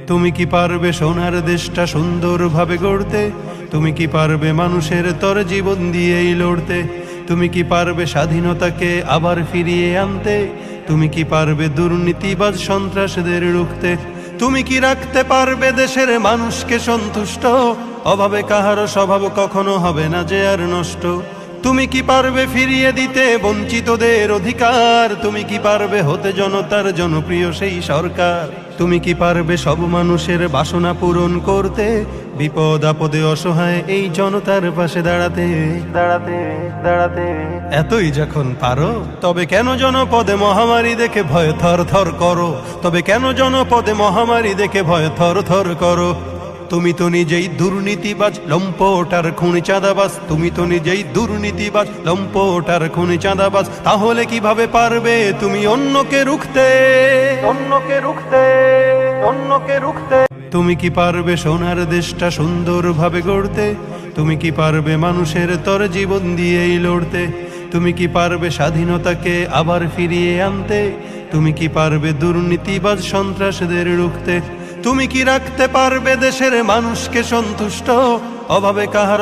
তুমি কি পারবে সোনার দেশটা সুন্দরভাবে গড়তে? তুমি কি পারবে মানুষের তর জীবন দিয়েই লড়তে? তুমি কি পারবে স্বাধীনতাকে আবার ফিরিয়ে আনতে? তুমি কি পারবে দুর্নীতিবাজ সন্ত্রাসীদের রুখতে? তুমি কি রাখতে পারবে দেশের মানুষকে সন্তুষ্ট? অভাবে কাহারও স্বভাব কখনো হবে না যে আর নষ্ট। তুমি কি পারবে ফিরিয়ে দিতে বঞ্চিতদের অধিকার? তুমি কি পারবে হতে জনতার জনপ্রিয় সেই সরকার? তুমি কি পারবে সব মানুষের বাসনা পূরণ করতে? বিপদ আপদে অসহায় এই জনতার পাশে দাঁড়াতে দাঁড়াতে দাঁড়াতে এতই যখন পারো, তবে কেন জনপদে মহামারী দেখে ভয় থর থর করো? তবে কেন জনপদে মহামারী দেখে ভয় থর থর করো? তুমি তো নিজেই দুর্নীতিবাজ, লম্পট আর খুনি চাঁদাবাজ। তুমি তো নিজেই দুর্নীতিবাজ, লম্পট আর খুনি চাঁদাবাজ। তাহলে কিভাবে পারবে তুমি অন্যকে রুখতে? অন্যকে রুখতে, অন্যকে রুখতে। তুমি কি পারবে সোনার দেশটা সুন্দরভাবে গড়তে? তুমি কি পারবে মানুষের তর জীবন দিয়েই লড়তে? তুমি কি পারবে স্বাধীনতাকে আবার ফিরিয়ে আনতে? তুমি কি পারবে দুর্নীতিবাজ সন্ত্রাসীদের রুখতে? তুমি কি রাখতে পারবে দেশের মানুষকে সন্তুষ্ট? অভাবে কাহার